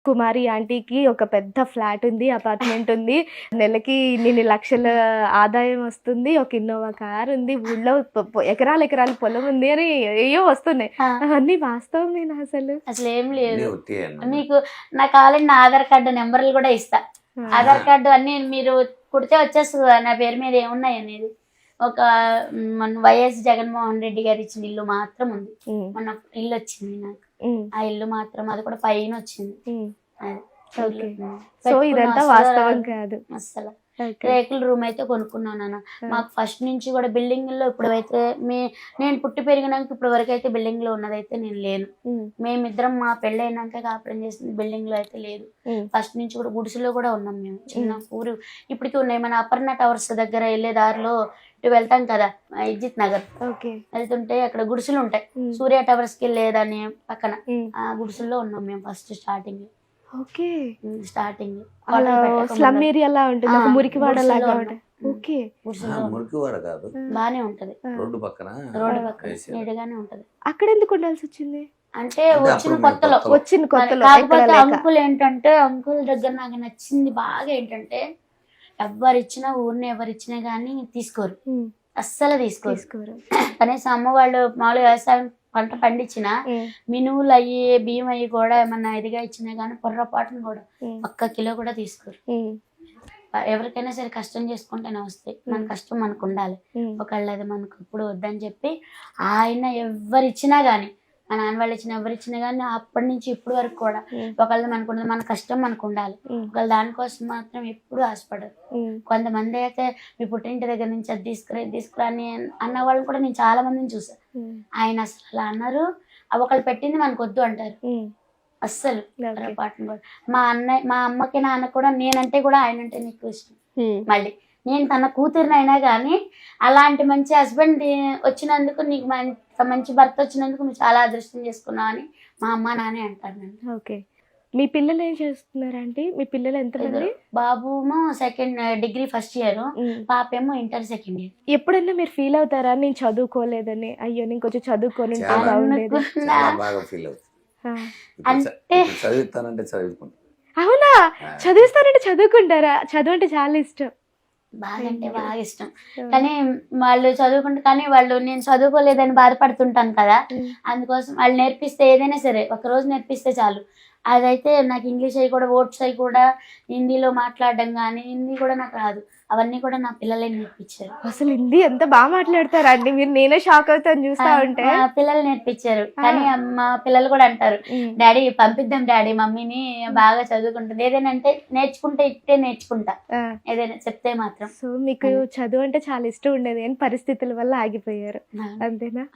కుమారి ఆంటీకి ఒక పెద్ద ఫ్లాట్ ఉంది, అపార్ట్మెంట్ ఉంది, నెలకి ఇన్ని లక్షల ఆదాయం వస్తుంది, ఒక ఇన్నోవా కార్ ఉంది, ఊళ్ళో ఎకరాలు పొలం ఉంది అని ఏయో వస్తున్నాయి. అవన్నీ వాస్తవమేనా? అసలు ఏం లేదు. మీకు నాకు కావాలంటే నా ఆధార్ కార్డు నెంబర్లు కూడా ఇస్తా. ఆధార్ కార్డు అన్ని మీరు కుడితే వచ్చేస్తుంది నా పేరు మీద ఏమున్నాయి అనేది. ఒక మన వైఎస్ జగన్మోహన్ రెడ్డి గారు ఇచ్చిన ఇల్లు మాత్రం ఉంది. మొన్న ఇల్లు వచ్చింది నాకు, ఆ ఇల్లు మాత్రం అది కూడా పైన వచ్చింది. సో ఇదంతా వాస్తవం కాదు అసలు. రేకుల రూమ్ అయితే కొనుక్కున్నాను నాన్న. మాకు ఫస్ట్ నుంచి కూడా బిల్డింగ్ లో ఇప్పుడైతే నేను పుట్టి పెరిగినాక ఇప్పటి వరకు అయితే బిల్డింగ్ లో ఉన్నదైతే నేను లేను. మేమిద్దరం మా పెళ్ళి అయినాక కాపురం చేసింది బిల్డింగ్ లో అయితే లేదు. ఫస్ట్ నుంచి కూడా గుడిసెలో కూడా ఉన్నాం మేము. చిన్న ఊరు ఇప్పటికీ ఉన్నాయి. మన అపర్ణ టవర్స్ దగ్గర వెళ్ళే దారిలో ఇటు వెళ్తాం కదా, ఇజ్జిత్ నగర్ వెళ్తుంటే అక్కడ గుడిసెలు ఉంటాయి. సూర్య టవర్స్ కి వెళ్ళేదాన్ని పక్కన ఆ గుడిసెల్లో ఉన్నాం మేము first starting. Starting slum area లా ఉంటుంది, ఒక మురికివాడ లాగా ఉంటుంది. ఓకే, మురికివాడ కాదు, బానే ఉంటది. రోడ్డు పక్కన నీడగానే ఉంటది. అక్కడ ఎందుకు ఉండాల్సి వచ్చింది అంటే వచ్చిన కొత్తలో కాకపోతే అంకుల్ ఏంటంటే అంకుల్ దగ్గర నాకు నచ్చింది బాగా ఏంటంటే ఎవరిచ్చినా ఊరిని ఎవరిచ్చినా గానీ తీసుకోరు, అస్సలు తీసుకోరు. కనీసం అమ్మ వాళ్ళు మామూలుగా వ్యవసాయం పంట పండించిన మినువులు అయ్యి బియ్యం అయ్యి కూడా ఏమన్నా ఇదిగా ఇచ్చినా గానీ పొర్రపాటును కూడా ఒక్క కిలో కూడా తీసుకోరు. ఎవరికైనా సరే కష్టం చేసుకుంటేనే వస్తాయి, మన కష్టం మనకు ఉండాలి. ఒకళ్ళు అది మనకు ఇప్పుడు వద్దని చెప్పి ఆయన ఎవరిచ్చినా గానీ, మా నాన్న వాళ్ళు ఇచ్చిన ఎవరిచ్చినా గానీ అప్పటి నుంచి ఇప్పటి వరకు కూడా ఒకళ్ళది మనకు ఉండదు, మన కష్టం మనకు ఉండాలి. ఒకళ్ళు దానికోసం మాత్రం ఎప్పుడు ఆశపడరు. కొంతమంది అయితే మీ పుట్టింటి దగ్గర నుంచి అది తీసుకురా అని అన్న వాళ్ళని కూడా నేను చాలా మందిని చూసాను. ఆయన అసలు అలా అన్నారు. ఒకళ్ళు పెట్టింది మనకు వద్దు అంటారు అస్సలు పాటను కూడా. మా అమ్మకి నాన్న కూడా నేనంటే కూడా ఆయన అంటే నీకు ఇష్టం. మళ్ళీ నేను తన కూతురినైనా కానీ అలాంటి మంచి హస్బెండ్ వచ్చినందుకు, నీకు మంచి భర్త వచ్చినందుకు నువ్వు చాలా అదృష్టం చేసుకున్నావు అని మా అమ్మ నానే అంటారు నన్ను. ఓకే, మీ పిల్లలు ఏం చేస్తున్నారంటే? మీ పిల్లలు ఎంతమంది? బాబుమో డిగ్రీ ఫస్ట్ ఇయర్, పాపేమో ఇంటర్ సెకండ్ ఇయర్. ఎప్పుడైనా మీరు ఫీల్ అవుతారా నేను చదువుకోలేదని, అయ్యో నేను కొంచెం చదువుకోని? అంటే అవునా, చదివిస్తానంటే చదువుకుంటారా? చదువు అంటే చాలా ఇష్టం, బాగా ఇష్టం. కానీ వాళ్ళు చదువుకుంటే కానీ నేను చదువుకోలేదని బాధపడుతుంటాను కదా, అందుకోసం వాళ్ళు నేర్పిస్తే ఏదైనా సరే ఒక రోజు నేర్పిస్తే చాలు. అదైతే నాకు ఇంగ్లీష్ అవి కూడా ఓట్స్ అవి కూడా హిందీలో మాట్లాడడం కానీ హిందీ కూడా నాకు రాదు, అవన్నీ కూడా నా పిల్లలే నేర్పించారు. అసలు హిందీ ఎంత బాగా మాట్లాడతారా అండి మీరు? నేనే షాక్ అవుతాను చూస్తా ఉంటే. పిల్లలు నేర్పించారు. కానీ మా పిల్లలు కూడా అంటారు, డాడీ పంపిద్దాం డాడీ మమ్మీని, బాగా చదువుకుంటుంది, ఏదైనా అంటే నేర్చుకుంటే ఇట్టే నేర్చుకుంటా ఏదైనా చెప్తే మాత్రం. సో మీకు చదువు అంటే చాలా ఇష్టం ఉండేది కానీ పరిస్థితుల వల్ల ఆగిపోయారు, అంతేనా?